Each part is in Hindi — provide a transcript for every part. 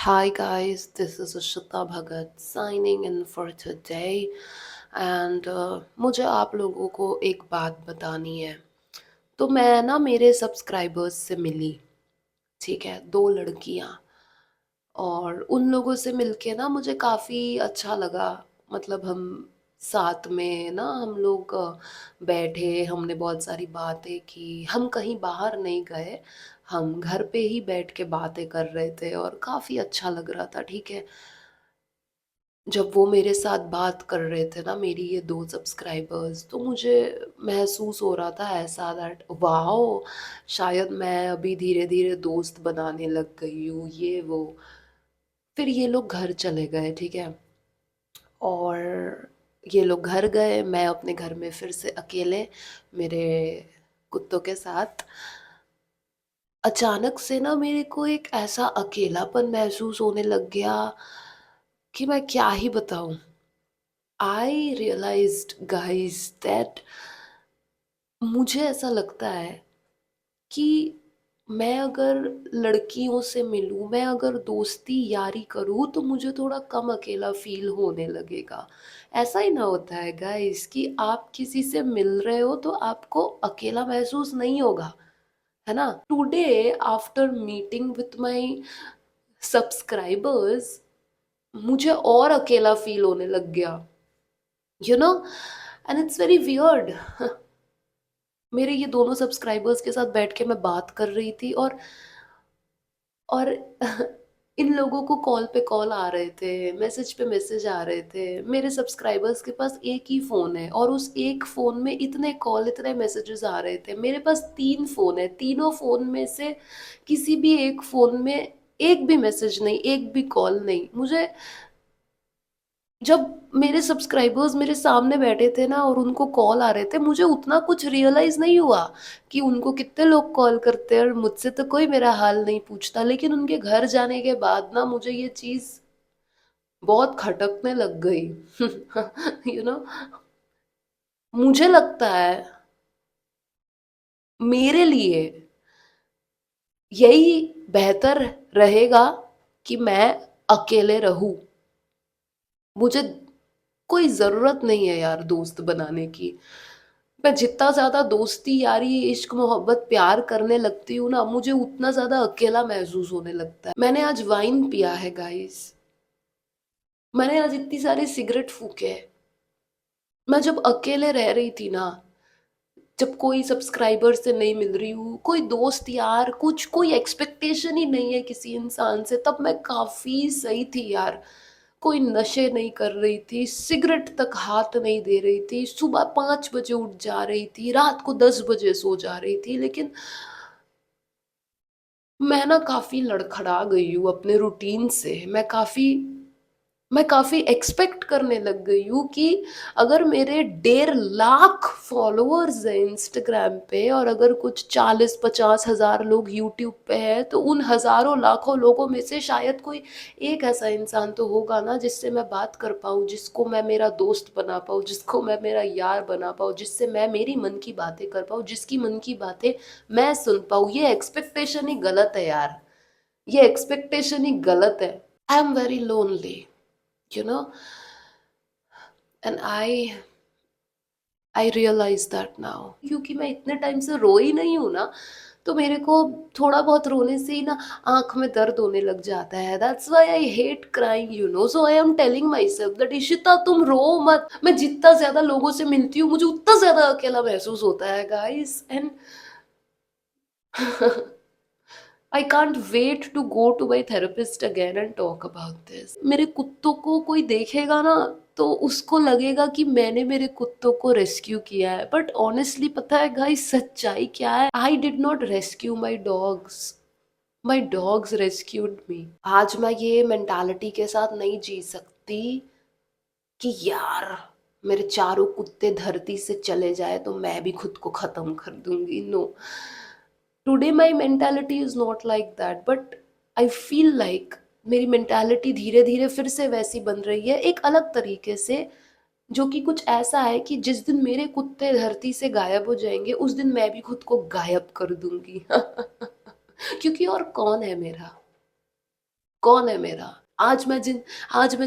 Hi guys, this is Ashita Bhagat signing in for today and मुझे आप लोगों को एक बात बतानी है। तो मैं ना मेरे सब्सक्राइबर्स से मिली, ठीक है, दो लड़कियां, और उन लोगों से मिलके ना मुझे काफ़ी अच्छा लगा। मतलब हम साथ में ना हम लोग बैठे, हमने बहुत सारी बातें की, हम कहीं बाहर नहीं गए, हम घर पे ही बैठ के बातें कर रहे थे और काफ़ी अच्छा लग रहा था, ठीक है। जब वो मेरे साथ बात कर रहे थे ना, मेरी ये दो सब्सक्राइबर्स, तो मुझे महसूस हो रहा था ऐसा दैट वाओ, शायद मैं अभी धीरे धीरे दोस्त बनाने लग गई हूँ, ये वो। फिर ये लोग घर चले गए, ठीक है। और ये लोग घर गए, मैं अपने घर में फिर से अकेले मेरे कुत्तों के साथ। अचानक से ना मेरे को एक ऐसा अकेलापन महसूस होने लग गया कि मैं क्या ही बताऊं। आई रियलाइज्ड गाइस दैट मुझे ऐसा लगता है कि मैं अगर लड़कियों से मिलूं, मैं अगर दोस्ती यारी करूं, तो मुझे थोड़ा कम अकेला फील होने लगेगा। ऐसा ही ना होता है गाइस कि आप किसी से मिल रहे हो तो आपको अकेला महसूस नहीं होगा, है ना। Today after meeting with my subscribers मुझे और अकेला फील होने लग गया, you know, and it's very weird. मेरे ये दोनों सब्सक्राइबर्स के साथ बैठ के मैं बात कर रही थी, और इन लोगों को कॉल पे कॉल आ रहे थे, मैसेज पे मैसेज आ रहे थे। मेरे सब्सक्राइबर्स के पास एक ही फ़ोन है और उस एक फ़ोन में इतने कॉल, इतने मैसेजेस आ रहे थे। मेरे पास तीन फ़ोन है, तीनों फ़ोन में से किसी भी एक फ़ोन में एक भी मैसेज नहीं, एक भी कॉल नहीं। मुझे जब मेरे सब्सक्राइबर्स मेरे सामने बैठे थे ना और उनको कॉल आ रहे थे, मुझे उतना कुछ रियलाइज नहीं हुआ कि उनको कितने लोग कॉल करते हैं, और मुझसे तो कोई मेरा हाल नहीं पूछता। लेकिन उनके घर जाने के बाद ना मुझे ये चीज बहुत खटकने लग गई। यू नो, मुझे लगता है मेरे लिए यही बेहतर रहेगा कि मैं अकेले रहूं। मुझे कोई जरूरत नहीं है यार दोस्त बनाने की। मैं जितना ज्यादा दोस्ती यारी इश्क मोहब्बत प्यार करने लगती हूँ ना, मुझे उतना ज्यादा अकेला महसूस होने लगता है। मैंने आज वाइन पिया है गाइस, मैंने आज इतनी सारी सिगरेट फूके हैं। मैं जब अकेले रह रही थी ना, जब कोई सब्सक्राइबर से नहीं मिल रही हूँ, कोई दोस्त यार, कुछ कोई एक्सपेक्टेशन ही नहीं है किसी इंसान से, तब मैं काफी सही थी यार। कोई नशे नहीं कर रही थी, सिगरेट तक हाथ नहीं दे रही थी, सुबह 5 बजे उठ जा रही थी, रात को 10 बजे सो जा रही थी। लेकिन मैं ना काफी लड़खड़ा गई हूँ अपने रूटीन से। मैं काफी एक्सपेक्ट करने लग गई हूँ कि अगर मेरे 1.5 लाख फॉलोअर्स हैं इंस्टाग्राम पे, और अगर कुछ 40-50 हज़ार लोग यूट्यूब पे हैं, तो उन हजारों लाखों लोगों में से शायद कोई एक ऐसा इंसान तो होगा ना जिससे मैं बात कर पाऊँ, जिसको मैं मेरा दोस्त बना पाऊँ, जिसको मैं मेरा यार बना पाऊँ, जिससे मैं मेरी मन की बातें कर पाऊँ, जिसकी मन की बातें मैं सुन पाऊँ। ये एक्सपेक्टेशन ही गलत है यार, ये एक्सपेक्टेशन ही गलत है। I am very lonely, you know, and I realise that now, क्योंकि मैं इतने टाइम से रोई नहीं हूं ना, तो मेरे को थोड़ा बहुत रोने से ही ना आंख में दर्द होने लग जाता है। That's why I hate crying, you know. So I am telling my self that Ishita तुम रो मत। मैं जितना ज्यादा लोगों से मिलती हूँ मुझे उतना ज्यादा अकेला महसूस होता है guys, and I can't wait to go to my therapist again and talk about this. मेरे कुत्तों को कोई देखेगा ना, तो उसको लगेगा कि मैंने मेरे कुत्तों को रेस्क्यू किया है, बट ऑनेस्टली पता है गाइस सच्चाई क्या है? I did not rescue my dogs, my dogs rescued me. आज मैं ये मेंटालिटी के साथ नहीं जी सकती कि यार मेरे चारों कुत्ते धरती से चले जाए तो मैं भी खुद को खत्म कर दूंगी। No, today my mentality is not like that, but I feel like मेरी मेंटालिटी धीरे धीरे फिर से वैसी बन रही है, एक अलग तरीके से, जो कि कुछ ऐसा है कि जिस दिन मेरे कुत्ते धरती से गायब हो जाएंगे उस दिन मैं भी खुद को गायब कर दूंगी। क्योंकि और कौन है मेरा, कौन है मेरा? आज मैं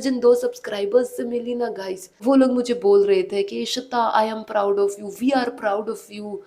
जिन 2 सब्सक्राइबर्स से मिली ना गाइस, वो लोग मुझे बोल रहे थे कि Ishita I am proud of you, we are proud of you,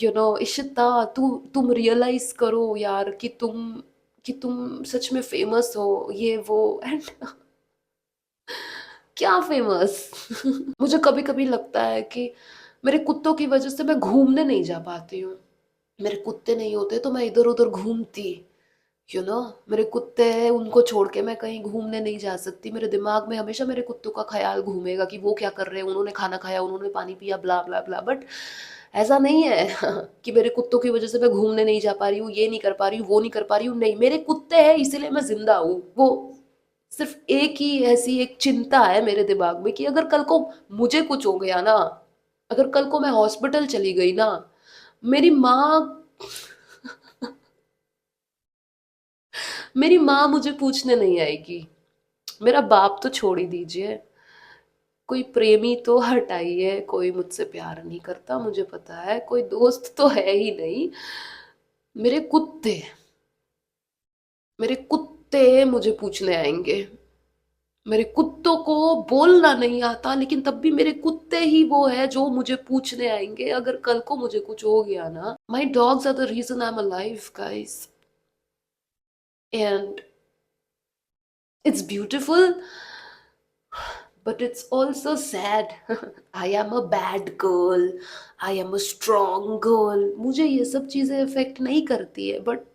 you know Ishita तुम रियलाइज़ करो यार कि तुम सच में फेमस हो, ये वो एंड क्या फेमस? मुझे कभी-कभी लगता है कि मेरे कुत्तों की वजह से मैं घूमने नहीं जा पाती हूँ। मेरे कुत्ते नहीं होते तो मैं इधर-उधर घूमती, यू नो मेरे कुत्ते हैं, उनको छोड़ के मैं कहीं घूमने नहीं जा सकती। मेरे दिमाग में हमेशा मेरे कुत्तों का ख़्याल घूमेगा कि वो क्या कर रहे हैं, उन्होंने खाना खाया, उन्होंने पानी पिया, ब्ला, ब्ला, ब्ला। बट ऐसा नहीं है कि मेरे कुत्तों की वजह से मैं घूमने नहीं जा पा रही हूँ, ये नहीं कर पा रही हूँ, वो नहीं कर पा रही हूँ। नहीं, मेरे कुत्ते हैं इसीलिए मैं ज़िंदा हूँ। वो सिर्फ़ एक ही ऐसी एक चिंता है मेरे दिमाग में कि अगर कल को मुझे कुछ हो गया ना, अगर कल को मैं हॉस्पिटल चली गई ना, मेरी माँ मेरी माँ मुझे पूछने नहीं आएगी। मेरा बाप तो छोड़ ही दीजिए, कोई प्रेमी तो हटाइए, कोई मुझसे प्यार नहीं करता मुझे पता है, कोई दोस्त तो है ही नहीं। मेरे कुत्ते मेरे कुत्ते मुझे पूछने आएंगे। मेरे कुत्तों को बोलना नहीं आता लेकिन तब भी मेरे कुत्ते ही वो है जो मुझे पूछने आएंगे अगर कल को मुझे कुछ हो गया ना। My dogs are the reason I am alive guys, and it's beautiful but it's also sad. I am a bad girl, I am a strong girl. मुझे ये सब चीज़ें अफेक्ट नहीं करती है but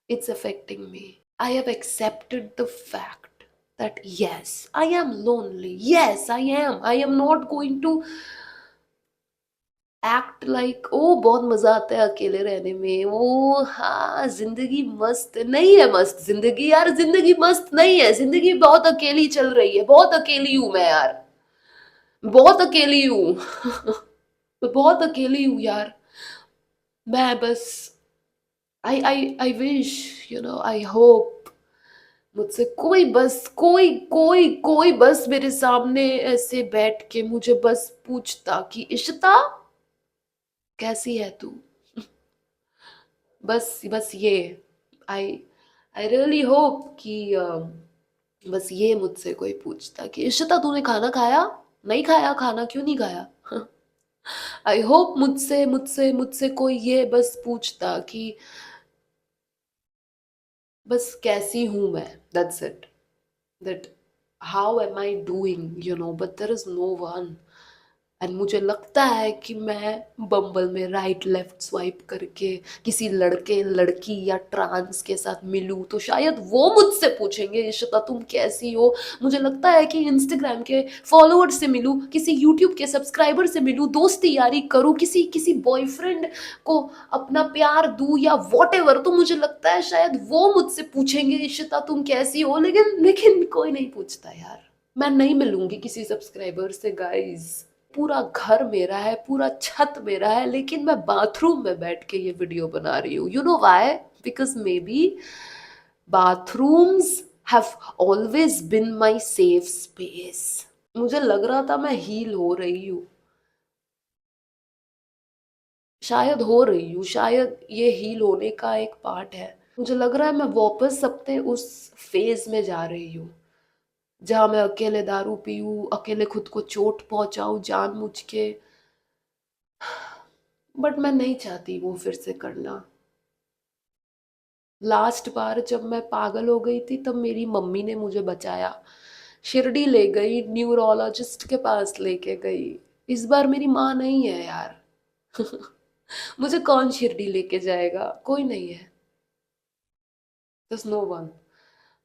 it's affecting me. I have accepted the fact that yes, I am lonely. Yes, I am. I am not going to act like oh बहुत मजा आता है अकेले रहने में, ओ हाँ जिंदगी मस्त नहीं है, मस्त जिंदगी यार, जिंदगी मस्त नहीं है, जिंदगी बहुत अकेली चल रही है, बहुत अकेली हूं मैं यार, बहुत अकेली हूँ। मैं बहुत अकेली हूँ यार। मैं बस I wish, you know, I hope मुझसे कोई बस कोई बस मेरे सामने ऐसे बैठ के मुझे बस पूछता कि इशिता कैसी है तू, बस ये आई आई रियली होप कि बस ये मुझसे कोई पूछता कि इशिता तूने खाना खाया, नहीं खाया, खाना क्यों नहीं खाया? आई होप मुझसे मुझसे मुझसे कोई ये बस पूछता कि बस कैसी हूं मैं, that's it, that how am I doing, you know, but there is no one. And मुझे लगता है कि मैं बम्बल में राइट लेफ्ट स्वाइप करके किसी लड़के लड़की या ट्रांस के साथ मिलूं तो शायद वो मुझसे पूछेंगे इशिता तुम कैसी हो। मुझे लगता है कि इंस्टाग्राम के फॉलोअर से मिलूं, किसी यूट्यूब के सब्सक्राइबर से मिलूं, दोस्ती यारी करूं, किसी किसी बॉयफ्रेंड को अपना प्यार दूं या वॉट एवर, तो मुझे लगता है शायद वो मुझसे पूछेंगे इशिता तुम कैसी हो। लेकिन लेकिन कोई नहीं पूछता यार। मैं नहीं मिलूंगी किसी सब्सक्राइबर से गाइस। पूरा घर मेरा है, पूरा छत मेरा है, लेकिन मैं बाथरूम में बैठ के ये वीडियो बना रही हूँ। You know why? Because may be bathrooms have always been my safe space. मुझे लग रहा था मैं हील हो रही हूँ, शायद हो रही हूँ, शायद ये हील होने का एक पार्ट है। मुझे लग रहा है मैं वापस अपने उस फेज में जा रही हूँ जहाँ मैं अकेले दारू पीऊँ, अकेले खुद को चोट पहुंचाऊँ जानबूझ के। बट मैं नहीं चाहती वो फिर से करना। लास्ट बार जब मैं पागल हो गई थी तब मेरी मम्मी ने मुझे बचाया, शिरडी ले गई, न्यूरोलॉजिस्ट के पास लेके गई। इस बार मेरी माँ नहीं है यार। मुझे कौन शिरडी लेके जाएगा? कोई नहीं है, there's no one।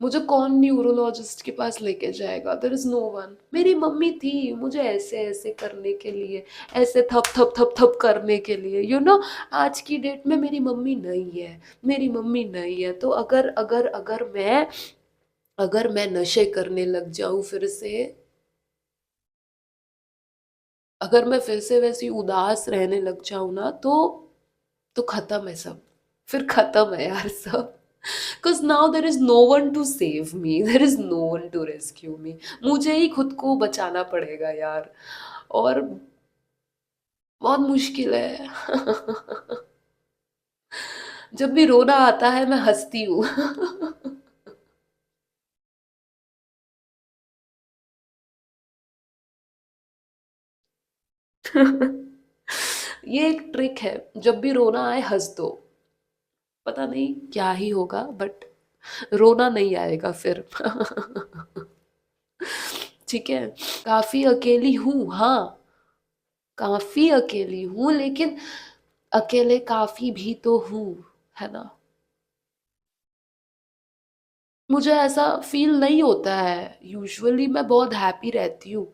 मुझे कौन न्यूरोलॉजिस्ट के पास लेके जाएगा? There is no one. मेरी मम्मी थी मुझे ऐसे ऐसे करने के लिए, ऐसे थप थप थप थप करने के लिए, यू नो। आज की डेट में मेरी मम्मी नहीं है, मेरी मम्मी नहीं है। तो अगर मैं नशे करने लग जाऊं फिर से, अगर मैं फिर से वैसी उदास रहने लग जाऊं ना, तो खत्म है सब, फिर खत्म है यार सब। Because now there is no one to save me, there is no one to rescue me। मुझे ही खुद को बचाना पड़ेगा यार, और बहुत मुश्किल है। जब भी रोना आता है मैं हंसती हूँ। ये एक ट्रिक है, जब भी रोना आए हंस दो। पता नहीं क्या ही होगा, बट रोना नहीं आएगा फिर। ठीक है। काफी अकेली हूँ, हाँ, काफी अकेली हूँ, लेकिन अकेले काफी भी तो हूँ, है ना। मुझे ऐसा फील नहीं होता है, यूजुअली मैं बहुत हैप्पी रहती हूँ।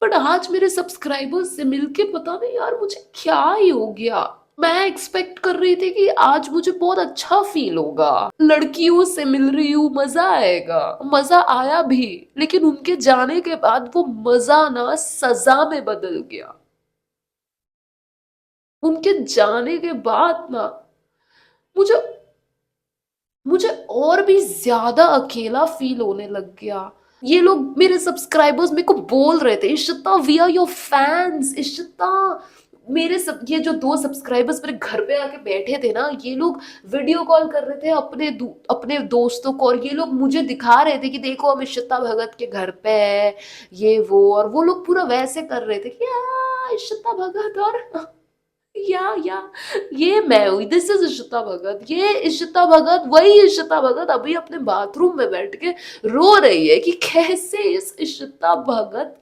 बट आज मेरे सब्सक्राइबर्स से मिलके पता नहीं यार मुझे क्या ही हो गया। मैं एक्सपेक्ट कर रही थी कि आज मुझे बहुत अच्छा फील होगा, लड़कियों से मिल रही हूँ, मजा आएगा। मजा आया भी, लेकिन उनके जाने के बाद वो मजा ना सजा में बदल गया। उनके जाने के बाद ना मुझे मुझे और भी ज्यादा अकेला फील होने लग गया। ये लोग मेरे सब्सक्राइबर्स मेरे को बोल रहे थे, Ishita we are your fans, Ishita. मेरे सब ये जो दो सब्सक्राइबर्स मेरे घर पे आके बैठे थे ना, ये लोग वीडियो कॉल कर रहे थे अपने दोस्तों को, और ये लोग मुझे दिखा रहे थे कि देखो हम इशिता भगत के घर पे है, ये वो। और वो लोग पूरा वैसे कर रहे थे कि इशिता भगत, और या ये मैं हुई, दिस इज इशिता भगत। ये इशिता भगत, वही इशिता भगत अभी अपने बाथरूम में बैठ के रो रही है कि कैसे इस इशिता भगत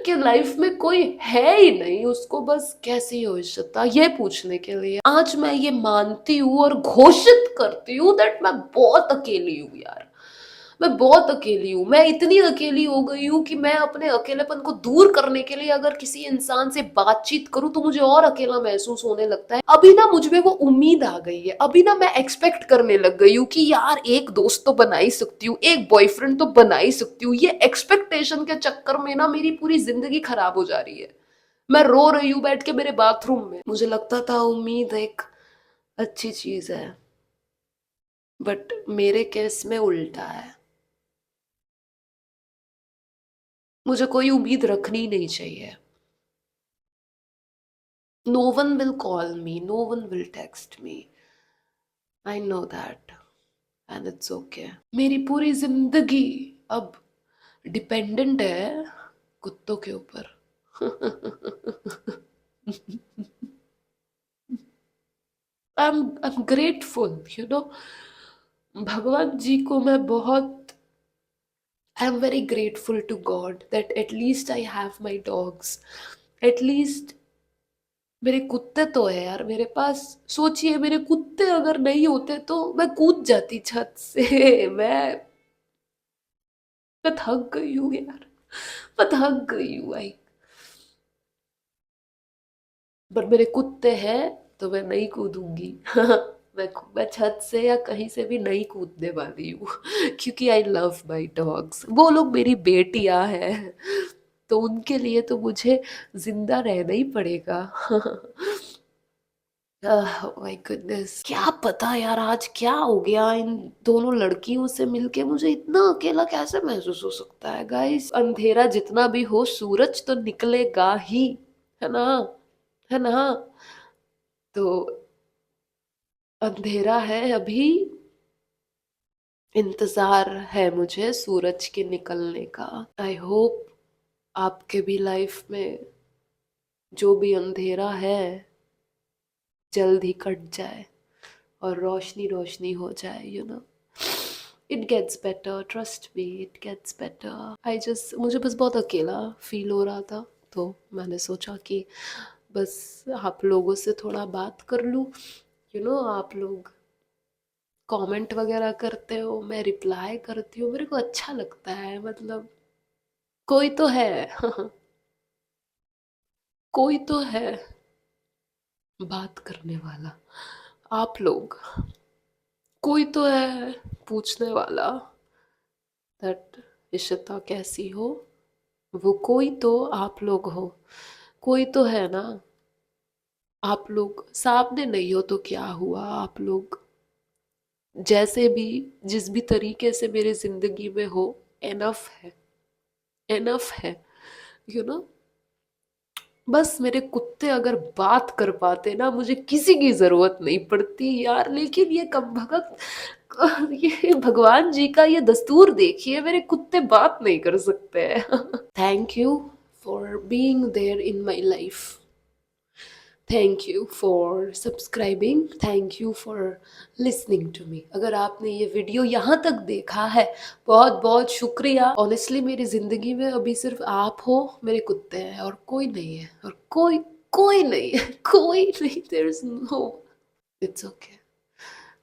के लाइफ में कोई है ही नहीं, उसको बस कैसी हो इशिता, ये पूछने के लिए आज मैं ये मानती हूँ और घोषित करती हूँ दैट मैं बहुत अकेली हूँ यार। मैं बहुत अकेली हूँ, मैं इतनी अकेली हो गई हूँ कि मैं अपने अकेलेपन को दूर करने के लिए अगर किसी इंसान से बातचीत करूँ तो मुझे और अकेला महसूस होने लगता है। अभी ना मुझ में वो उम्मीद आ गई है, अभी ना मैं एक्सपेक्ट करने लग गई हूँ कि यार एक दोस्त तो बना ही सकती हूँ, एक बॉयफ्रेंड तो बना ही सकती हूँ। ये एक्सपेक्टेशन के चक्कर में ना मेरी पूरी जिंदगी खराब हो जा रही है। मैं रो रही हूँ बैठ के मेरे बाथरूम में। मुझे लगता था उम्मीद एक अच्छी चीज है, बट मेरे केस में उल्टा है। मुझे कोई उम्मीद रखनी नहीं चाहिए। No one will call me, no one will text me, I know that, and it's okay. मेरी पूरी जिंदगी अब डिपेंडेंट है कुत्तों के ऊपर। I am grateful, you know. भगवान जी को मैं बहुत, I am very grateful to God that at least I have my dogs. At least मेरे कुत्ते तो है यार मेरे पास। सोचिए मेरे कुत्ते अगर नहीं होते तो मैं कूद जाती छत से। मैं थक गई हूँ यार, मैं थक गई हूँ भाई। पर मेरे कुत्ते हैं तो मैं नहीं कूदूंगी। मैं छत से या कहीं से भी नहीं कूदने वाली हूँ। क्योंकि आई लव माई डॉग्स, वो लोग मेरी बेटियां हैं, तो उनके लिए तो मुझे जिंदा रहना ही पड़ेगा। माय गुडनेस, क्या पता यार आज क्या हो गया इन दोनों लड़कियों से मिलके मुझे इतना अकेला कैसे महसूस हो सकता है। गाइस, अंधेरा जितना भी हो सूरज तो निकलेगा ही, है ना, है ना। तो अंधेरा है अभी, इंतजार है मुझे सूरज के निकलने का। आई होप आपके भी लाइफ में जो भी अंधेरा है जल्द ही कट जाए और रोशनी रोशनी हो जाए, you know. It gets better, trust me, it gets better. I just, मुझे बस बहुत अकेला फील हो रहा था, तो मैंने सोचा कि बस आप लोगों से थोड़ा बात कर लूँ। यू नो, आप लोग कमेंट वगैरह करते हो, मैं रिप्लाई करती हूँ, मेरे को अच्छा लगता है, मतलब कोई तो है। कोई तो है बात करने वाला, आप लोग, कोई तो है पूछने वाला दैट इशिता कैसी हो। वो कोई तो आप लोग हो, कोई तो है ना। आप लोग सामने नहीं हो तो क्या हुआ, आप लोग जैसे भी, जिस भी तरीके से मेरे जिंदगी में हो, एनफ है, एनफ है, यू नो। बस मेरे कुत्ते अगर बात कर पाते ना, मुझे किसी की जरूरत नहीं पड़ती यार। लेकिन ये कम भगत, ये भगवान जी का ये दस्तूर देखिए, मेरे कुत्ते बात नहीं कर सकते हैं। Thank you for being there in my life. Thank you for subscribing, thank you for listening to me. अगर आपने ये वीडियो यहाँ तक देखा है, बहुत बहुत शुक्रिया। ऑनेस्टली मेरी ज़िंदगी में अभी सिर्फ आप हो, मेरे कुत्ते हैं, और कोई नहीं है, और कोई कोई नहीं है, कोई नहीं, there is no, it's okay.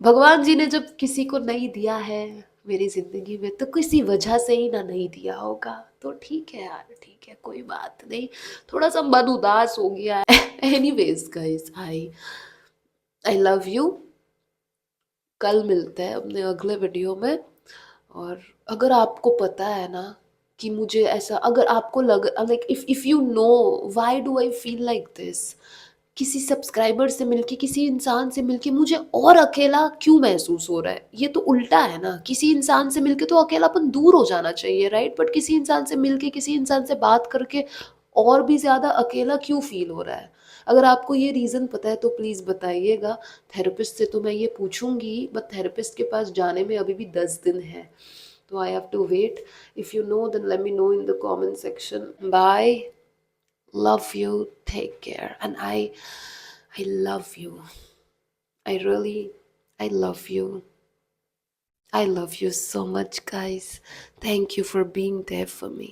भगवान जी ने जब किसी को नहीं दिया है मेरी ज़िंदगी में, तो किसी वजह से ही ना नहीं दिया होगा। तो ठीक है यार, ठीक है, कोई बात नहीं। थोड़ा सा मन उदास हो गया है। Anyways guys, I love you. कल मिलते हैं अपने अगले वीडियो में। और अगर आपको पता है ना कि मुझे ऐसा, अगर आपको लग like if you know why do I feel like this, किसी सब्सक्राइबर से मिलके, किसी इंसान से मिलके मुझे और अकेला क्यों महसूस हो रहा है, ये तो उल्टा है ना। किसी इंसान से मिलके तो अकेलापन दूर हो जाना चाहिए, राइट? बट किसी इंसान से मिलके, किसी इंसान से बात करके और भी ज़्यादा अकेला क्यों फील हो रहा है? अगर आपको ये रीज़न पता है तो प्लीज़ बताइएगा। थेरेपिस्ट से तो मैं ये पूछूंगी, बट थेरेपिस्ट के पास जाने में अभी भी 10 दिन है, तो I have to wait. If you know then let me know in the comment section. Bye, love you, take care, and I love you, I really, I love you, I love you so much guys. Thank you for being there for me.